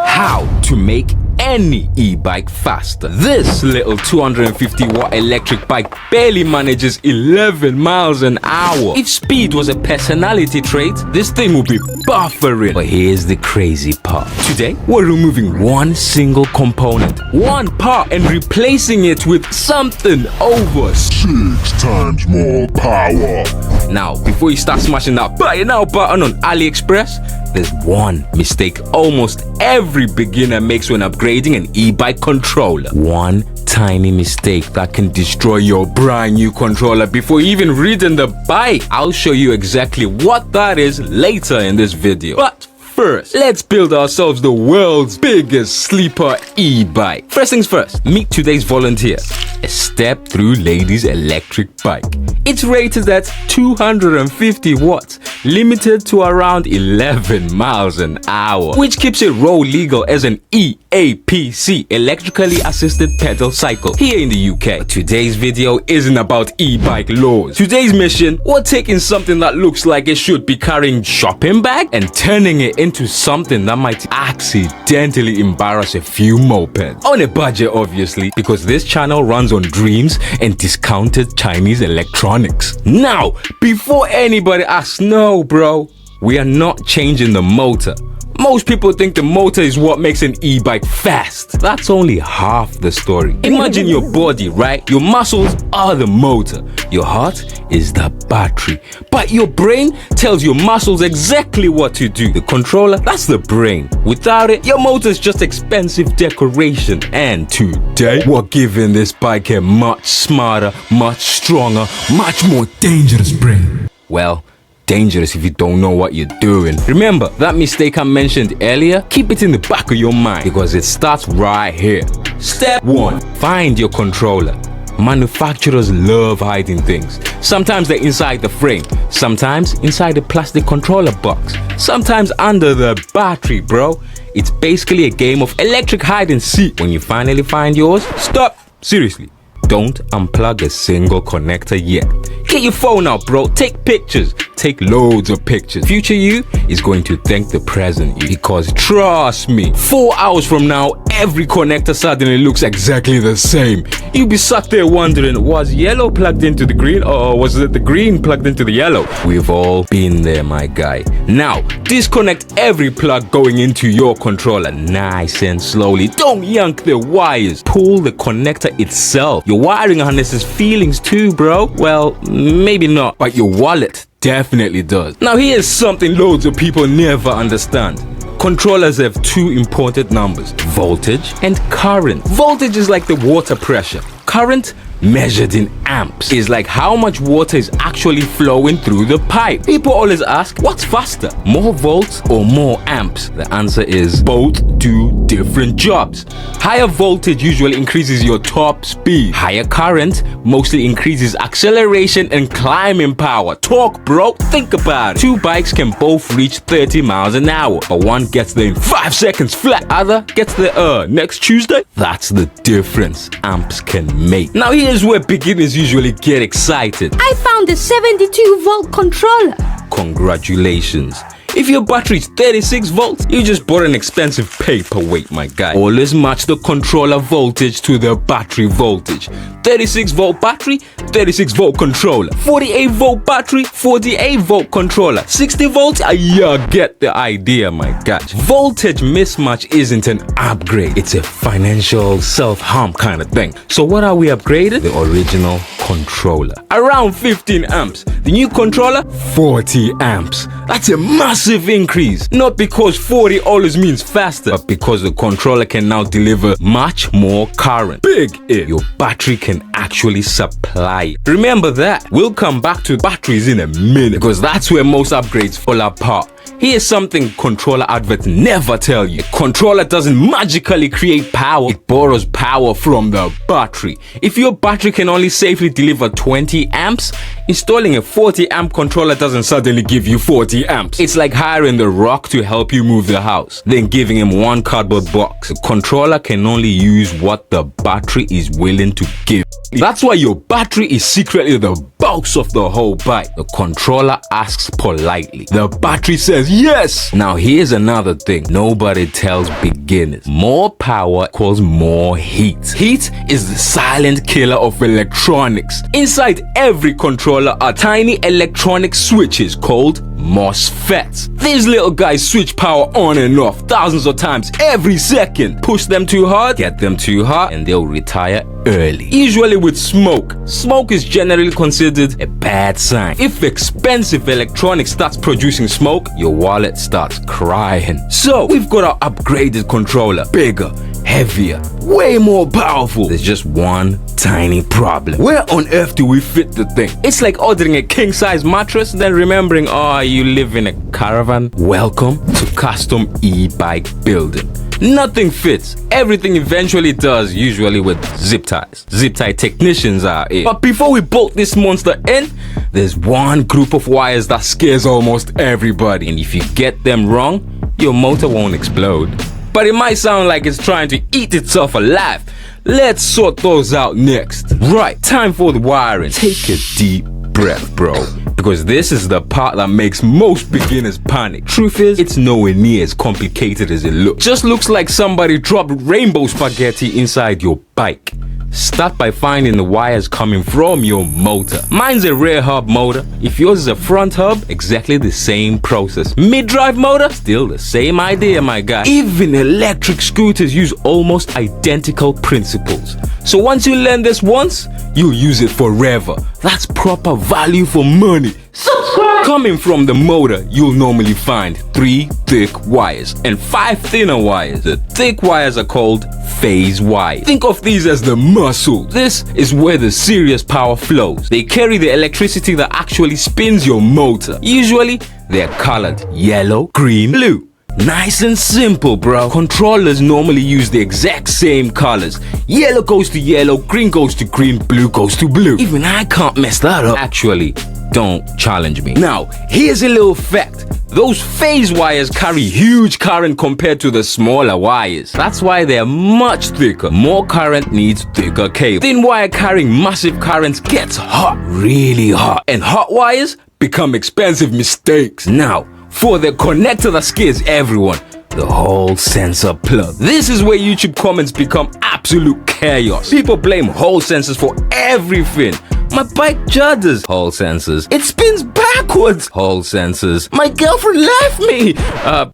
How to make any e-bike faster. This little 250 watt electric bike barely manages 11 miles an hour. If speed was a personality trait, this thing would be buffering. But here's the crazy part. Today, we're removing one single component, one part, and replacing it with something over 6 times more power. Now, before you start smashing that buy now button on AliExpress, there's one mistake almost every beginner makes when upgrading an e-bike controller. One tiny mistake that can destroy your brand new controller before even reading the bike. I'll show you exactly what that is later in this video. But first, let's build ourselves the world's biggest sleeper e-bike. First things first, meet today's volunteer, a step-through ladies electric bike. It's rated at 250 watts, limited to around 11 miles an hour, which keeps it road legal as an EAPC, electrically assisted pedal cycle, here in the UK. But today's video isn't about e-bike laws. Today's mission, we're taking something that looks like it should be carrying shopping bag and turning it into something that might accidentally embarrass a few mopeds. On a budget, obviously, because this channel runs on dreams and discounted Chinese electronics. Now, before anybody asks, no bro, we are not changing the motor. Most people think the motor is what makes an e-bike fast. That's only half the story. Imagine your body, right? Your muscles are the motor. Your heart is the battery. But your brain tells your muscles exactly what to do. The controller, that's the brain. Without it, your motor is just expensive decoration. And today, we're giving this bike a much smarter, much stronger, much more dangerous brain. Well, dangerous if you don't know what you're doing. Remember that mistake I mentioned earlier? Keep it in the back of your mind because it starts right here. Step 1. Find your controller. Manufacturers love hiding things. Sometimes they're inside the frame, sometimes inside the plastic controller box, sometimes under the battery, bro. It's basically a game of electric hide and seek. When you finally find yours, stop. Seriously. Don't unplug a single connector yet. Get your phone out, bro. Take pictures. Take loads of pictures. Future you is going to thank the present you, because trust me, 4 hours from now, every connector suddenly looks exactly the same. You'll be sat there wondering, was yellow plugged into the green, or was it the green plugged into the yellow? We've all been there, my guy. Now, disconnect every plug going into your controller nice and slowly. Don't yank the wires. Pull the connector itself. Your wiring harnesses feelings too, bro. Well, maybe not, but your wallet definitely does. Now here's something loads of people never understand. Controllers have two important numbers, voltage and current. Voltage is like the water pressure. Current, measured in amps, is like how much water is actually flowing through the pipe. People always ask, what's faster, more volts or more amps? The answer is both do different jobs. Higher voltage usually increases your top speed. Higher current mostly increases acceleration and climbing power. Talk, bro. Think about it. Two bikes can both reach 30 miles an hour, but one gets there in 5 seconds flat, other gets there next Tuesday. That's the difference amps can make. Now here's where beginners usually get excited. I found a 72-volt controller. Congratulations. If your battery is 36 volts, you just bought an expensive paperweight, my guy. Always match the controller voltage to the battery voltage. 36 volt battery, 36 volt controller. 48 volt battery, 48 volt controller. 60 volts, yeah, get the idea, my guy. Voltage mismatch isn't an upgrade. It's a financial self-harm kind of thing. So what are we upgraded? The original controller. Around 15 amps. The new controller, 40 amps. That's a massive increase. Not because 40 always means faster, but because the controller can now deliver much more current. Big if your battery can actually supply it. Remember that. We'll come back to batteries in a minute, because that's where most upgrades fall apart. Here's something controller adverts never tell you. A controller doesn't magically create power, it borrows power from the battery. If your battery can only safely deliver 20 amps, installing a 40 amp controller doesn't suddenly give you 40 amps. It's like hiring The Rock to help you move the house, then giving him one cardboard box. A controller can only use what the battery is willing to give. That's why your battery is secretly the boss of the whole bike. The controller asks politely. The battery says yes. Now here's another thing nobody tells beginners. More power equals more heat. Heat is the silent killer of electronics. Inside every controller are tiny electronic switches called MOSFETs. These little guys switch power on and off thousands of times every second. Push them too hard, get them too hot, and they'll retire early. Usually with smoke. Smoke is generally considered a bad sign. If expensive electronics starts producing smoke, your wallet starts crying. So we've got our upgraded controller. Bigger, heavier, way more powerful. There's just one tiny problem. Where on earth do we fit the thing? It's like ordering a king-size mattress, then remembering, oh, you live in a caravan. Welcome to custom e-bike building. Nothing fits. Everything eventually does, usually with zip ties. Zip tie technicians are here. But before we bolt this monster in, there's one group of wires that scares almost everybody. And if you get them wrong, your motor won't explode. But it might sound like it's trying to eat itself alive. Let's sort those out next. Right, time for the wiring. Take a deep breath, bro. Because this is the part that makes most beginners panic. Truth is, it's nowhere near as complicated as it looks. Just looks like somebody dropped rainbow spaghetti inside your bike. Start by finding the wires coming from your motor. Mine's a rear hub motor. If yours is a front hub, exactly the same process. Mid-drive motor, still the same idea, my guy. Even electric scooters use almost identical principles. So once you learn this once, you'll use it forever. That's proper value for money. Subscribe! Coming from the motor, you'll normally find 3 thick wires and 5 thinner wires. The thick wires are called phase wires. Think of these as the muscles. This is where the serious power flows. They carry the electricity that actually spins your motor. Usually, they're colored yellow, green, blue. Nice and simple, bro. Controllers normally use the exact same colors. Yellow goes to yellow, green goes to green, blue goes to blue. Even I can't mess that up. Actually, don't challenge me. Now, here's a little fact. Those phase wires carry huge current compared to the smaller wires. That's why they're much thicker. More current needs thicker cable. Thin wire carrying massive currents gets hot, really hot. And hot wires become expensive mistakes. Now, for the connector that scares everyone, the whole sensor plug. This is where YouTube comments become absolute chaos. People blame Hall sensors for everything. My bike judders. Hall sensors. It spins backwards. Hall sensors. My girlfriend left me.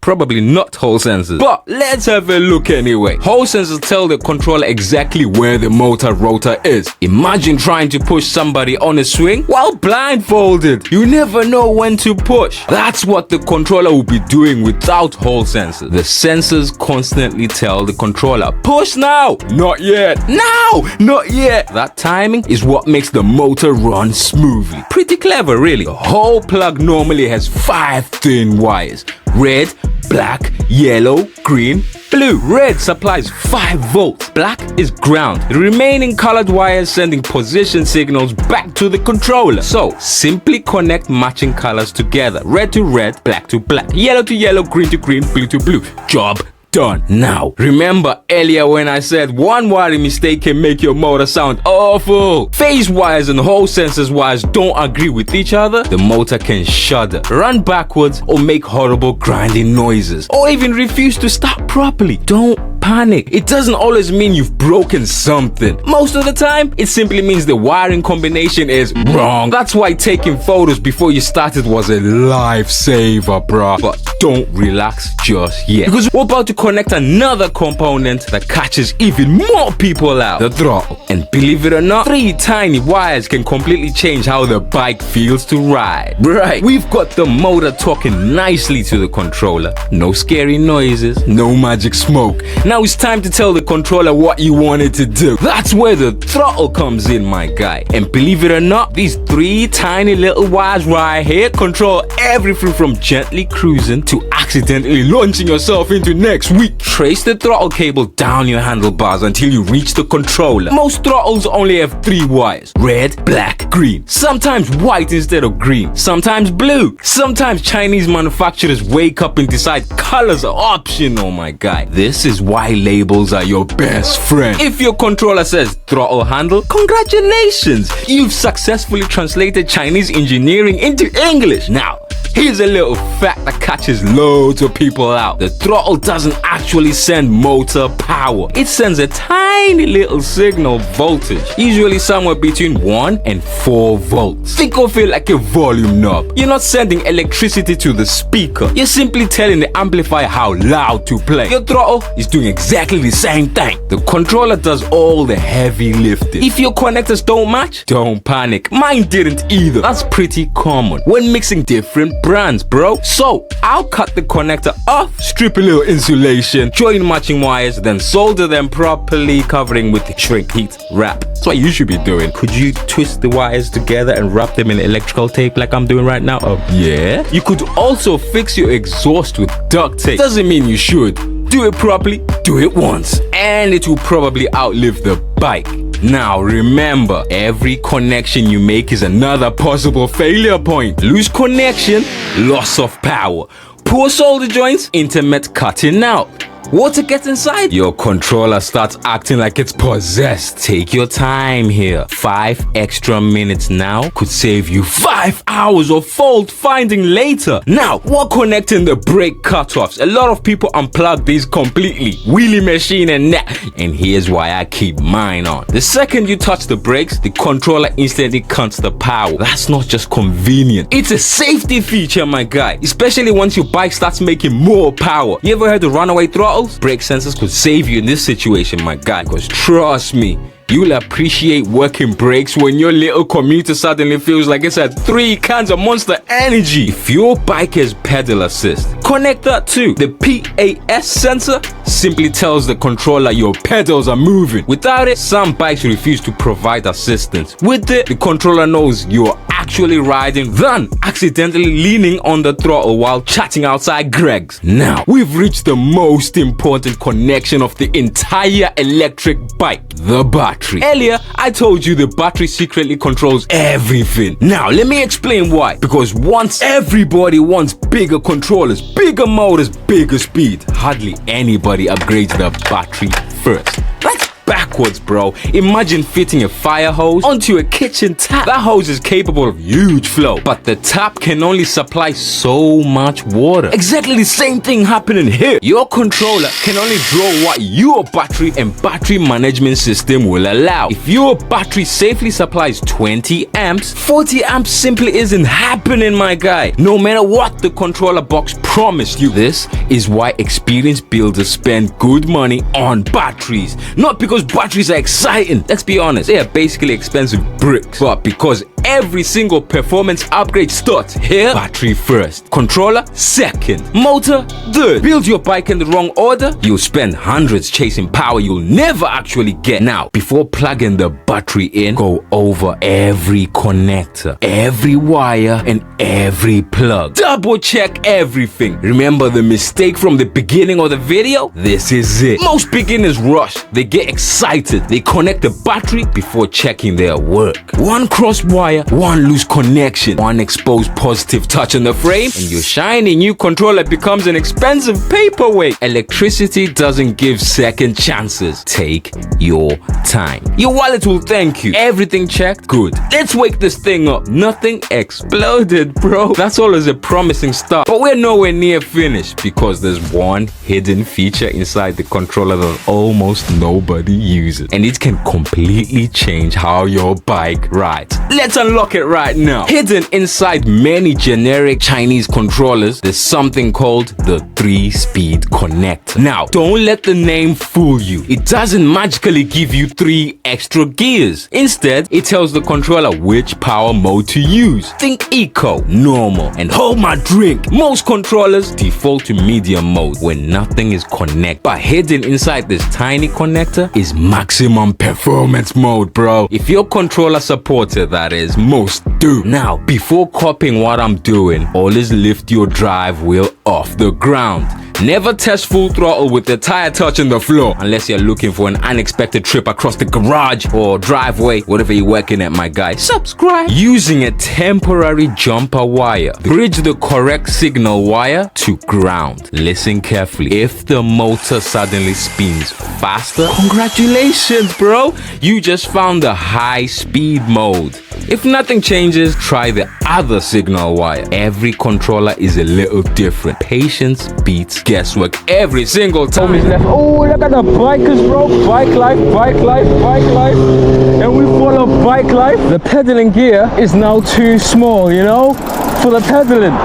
Probably not Hall sensors. But let's have a look anyway. Hall sensors tell the controller exactly where the motor rotor is. Imagine trying to push somebody on a swing while blindfolded. You never know when to push. That's what the controller will be doing without Hall sensors. The sensors constantly tell the controller, push now. Not yet. Now. Not yet. That timing is what makes the motor run smoothly. Pretty clever, really. The whole plug normally has 5 thin wires. Red, black, yellow, green, blue. Red supplies 5 volts. Black is ground. The remaining colored wires sending position signals back to the controller. So, simply connect matching colors together. Red to red, black to black, yellow to yellow, green to green, blue to blue. Job done. Now, remember earlier when I said one wiring mistake can make your motor sound awful? Phase wires and Hall sensors wires don't agree with each other. The motor can shudder, run backwards, or make horrible grinding noises, or even refuse to start properly. Don't panic. It doesn't always mean you've broken something. Most of the time, it simply means the wiring combination is wrong. That's why taking photos before you started was a lifesaver, bruh. But don't relax just yet, because we're about to connect another component that catches even more people out: the throttle. And believe it or not, 3 tiny wires can completely change how the bike feels to ride. Right, we've got the motor talking nicely to the controller. No scary noises, no magic smoke. Now it's time to tell the controller what you want it to do. That's where the throttle comes in, my guy. And believe it or not, these 3 tiny little wires right here control everything from gently cruising to accidentally launching yourself into next week. Trace the throttle cable down your handlebars until you reach the controller. Most throttles only have 3 wires: red, black, green. Sometimes white instead of green. Sometimes blue. Sometimes Chinese manufacturers wake up and decide colors are optional, my guy. This is why labels are your best friend. If your controller says throttle handle, congratulations! You've successfully translated Chinese engineering into English. Now, here's a little fact that catches loads of people out. The throttle doesn't actually send motor power. It sends a tiny little signal voltage, usually somewhere between 1 and 4 volts. Think of it like a volume knob. You're not sending electricity to the speaker. You're simply telling the amplifier how loud to play. Your throttle is doing exactly the same thing. The controller does all the heavy lifting. If your connectors don't match, don't panic. Mine didn't either. That's pretty common when mixing different brands, bro. So I'll cut the connector off, strip a little insulation, join matching wires, then solder them properly, covering with shrink heat wrap. That's what you should be doing. Could you twist the wires together and wrap them in electrical tape like I'm doing right now? Oh yeah. You could also fix your exhaust with duct tape. Doesn't mean you should. Do it properly, do it once, and it will probably outlive the bike. Now remember, every connection you make is another possible failure point. Loose connection, loss of power. Poor solder joints, intermittent cutting out. Water gets inside, your controller starts acting like it's possessed. Take your time here. 5 extra minutes now could save you 5 hours of fault finding later. Now, we're connecting the brake cutoffs. A lot of people unplug these completely. Wheelie machine and net. And here's why I keep mine on. The second you touch the brakes, the controller instantly cuts the power. That's not just convenient. It's a safety feature, my guy. Especially once your bike starts making more power. You ever heard of runaway throttle? Brake sensors could save you in this situation, my guy, because trust me, you'll appreciate working brakes when your little commuter suddenly feels like it's had 3 cans of Monster Energy. If your bike has pedal assist, connect that too. The PAS sensor simply tells the controller your pedals are moving. Without it, some bikes refuse to provide assistance. With it, the controller knows you're actually riding than accidentally leaning on the throttle while chatting outside Greg's. Now, we've reached the most important connection of the entire electric bike, the battery. Earlier, I told you the battery secretly controls everything. Now, let me explain why. Because once everybody wants bigger controllers, bigger motors, bigger speed, hardly anybody upgrades the battery first. Let's backwards, bro. Imagine fitting a fire hose onto a kitchen tap. That hose is capable of huge flow, but the tap can only supply so much water. Exactly the same thing happening here. Your controller can only draw what your battery and battery management system will allow. If your battery safely supplies 20 amps, 40 amps simply isn't happening, my guy. No matter what the controller box promised you. This is why experienced builders spend good money on batteries. Not because batteries are exciting. Let's be honest, they are basically expensive bricks. But because every single performance upgrade starts here, battery first, controller second, motor third. Build your bike in the wrong order, you'll spend hundreds chasing power you'll never actually get. Now, before plugging the battery in, go over every connector, every wire, and every plug. Double check everything. Remember the mistake from the beginning of the video? This is it. Most beginners rush. They get excited. They connect the battery before checking their work. One cross wire, one loose connection, one exposed positive touch on the frame, and your shiny new controller becomes an expensive paperweight. Electricity doesn't give second chances. Take your time. Your wallet will thank you. Everything checked? Good. Let's wake this thing up. Nothing exploded, bro. That's always a promising start. But we're nowhere near finished because there's one hidden feature inside the controller that almost nobody uses. And it can completely change how your bike rides. Let's unlock it right now. Hidden inside many generic Chinese controllers, there's something called the 3-speed connector. Now, don't let the name fool you. It doesn't magically give you 3 extra gears. Instead, it tells the controller which power mode to use. Think eco, normal, and hold my drink. Most controllers default to medium mode when nothing is connected. But hidden inside this tiny connector is maximum performance mode, bro. If your controller supports it, that is, most do. Now, before copying what I'm doing, always lift your drive wheel off the ground. Never test full throttle with the tire touching the floor unless you're looking for an unexpected trip across the garage or driveway, whatever you're working at, my guy. Subscribe. Using a temporary jumper wire, bridge the correct signal wire to ground. Listen carefully. If the motor suddenly spins faster, congratulations, bro. You just found the high speed mode. If nothing changes, try the other signal wire. Every controller is a little different. Patience beats guesswork every single time. Oh, look at the bikers, bro. Bike life, bike life, bike life. And we follow bike life. The pedaling gear is now too small, you know, for the pedaling.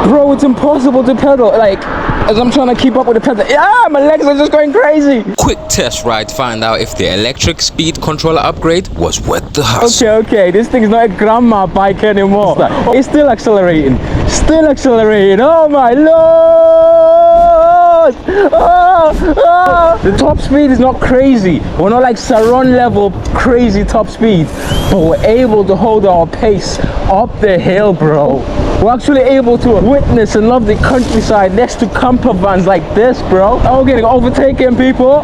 Bro, it's impossible to pedal. Like, as I'm trying to keep up with the pedal. Yeah, my legs are just going crazy. Quick test ride to find out if the electric speed controller upgrade was worth the hustle. Okay, this thing is not a grandma bike anymore. It's still accelerating. Still accelerating. Oh my lord! The top speed is not crazy. We're not like Surron level crazy top speed, but we're able to hold our pace up the hill, bro. We're actually able to witness and love the countryside next to camper vans like this, bro. Oh, getting overtaken, people.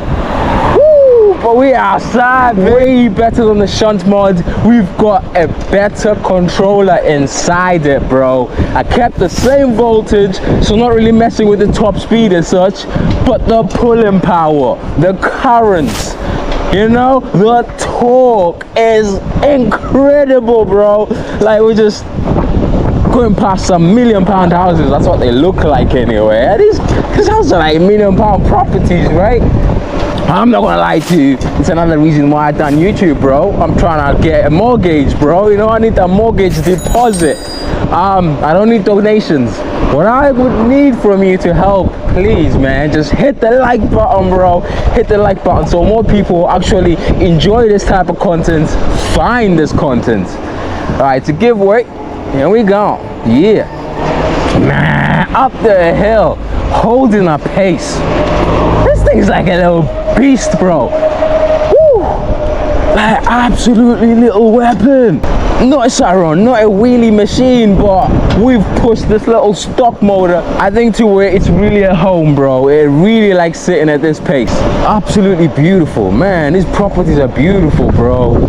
Woo! But we are outside, way better than the shunt mod. We've got a better controller inside it, bro. I kept the same voltage, so not really messing with the top speed as such, but the pulling power, the currents, you know, the torque is incredible, bro. Like, we're just going past some £1 million houses. That's what they look like anyway. These houses are like £1 million properties, right? I'm not gonna lie to you, it's another reason why I done YouTube, bro. I'm trying to get a mortgage, bro. You know, I need a mortgage deposit. I don't need donations. What I would need from you to help, please, man, just hit the like button, bro. Hit the like button so more people actually enjoy this type of content, find this content. All right, it's a giveaway. Here we go. Yeah. Man, up the hill, holding a pace. This thing's like a little beast, bro. Woo! Like, absolutely little weapon. Not a Surron, not a wheelie machine, but we've pushed this little stock motor, I think, to where it's really at home, bro. It really likes sitting at this pace. Absolutely beautiful. Man, these properties are beautiful, bro.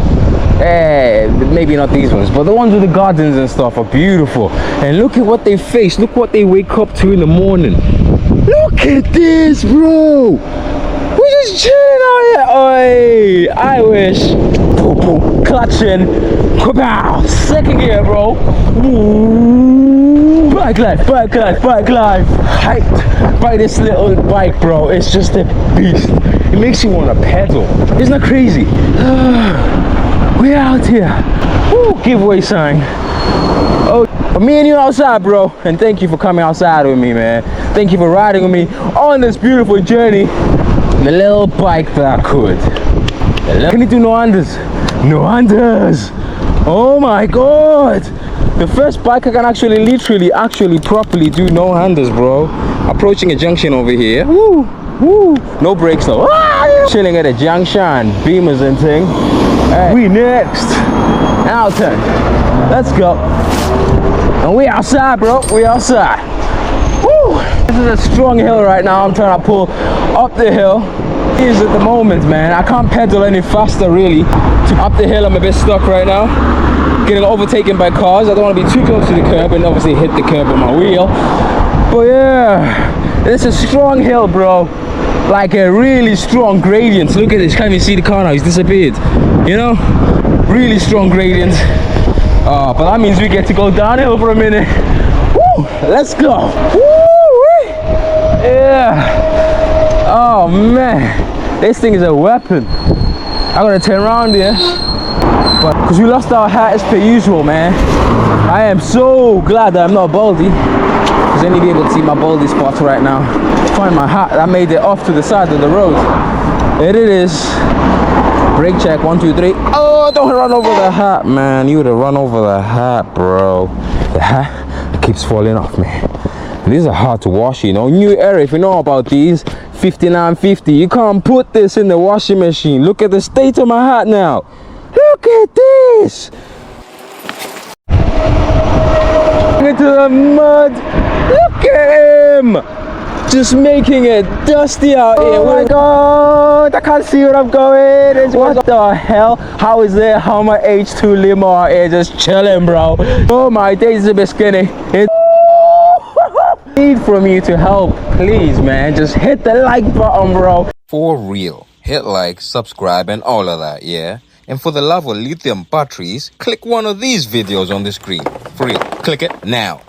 Maybe not these ones, but the ones with the gardens and stuff are beautiful. And look at what they face. Look what they wake up to in the morning. Look at this, bro. We're just chilling out here. Oi, I wish. Boom, boom, clutching. Kapow. Second gear, bro. Ooh. Bike life, bike life, bike life. Hyped by this little bike, bro. It's just a beast. It makes you want to pedal. Isn't that crazy? We're out here. Woo, giveaway sign. Oh, but me and you outside, bro. And thank you for coming outside with me, man. Thank you for riding with me on this beautiful journey. The little bike that I could. Can you do no unders? No unders. Oh my god. The first bike I can actually properly do no handers, bro. Approaching a junction over here. Woo, woo. No brakes though. Chilling at a junction. Beamers and thing. Hey, we next. Now turn. Let's go. And we outside, bro. We outside. Woo! This is a strong hill right now. I'm trying to pull up the hill. It is at the moment, man. I can't pedal any faster, really. Up the hill, I'm a bit stuck right now. Getting overtaken by cars. I don't want to be too close to the curb and obviously hit the curb with my wheel. But yeah, it's a strong hill, bro. Like a really strong gradient. Look at this. Can't even see the car now. He's disappeared. You know, really strong gradient. But that means we get to go downhill for a minute. Woo! Let's go. Woo! Yeah. Oh man, this thing is a weapon. I'm gonna turn around here. But because we lost our hat as per usual, man. I am so glad that I'm not baldy. Because then you'll be able to see my baldy spots right now. Find my hat. I made it off to the side of the road. There it is. Brake check, 1, 2, 3. Oh, don't run over the hat, man. You would have run over the hat, bro. The hat keeps falling off me. These are hard to wash, you know. New era, if you know about these, 5950. You can't put this in the washing machine. Look at the state of my hat now. Look at this. Into the mud. Look at him. Just making it dusty out here. Oh my god, I can't see where I'm going. What the hell? How is there? How my H2 limo out here just chilling, bro? Oh my days, a bit skinny. Need from you to help, please, man. Just hit the like button, bro. For real, hit like, subscribe, and all of that, yeah? And for the love of lithium batteries, click one of these videos on the screen. For real, click it now.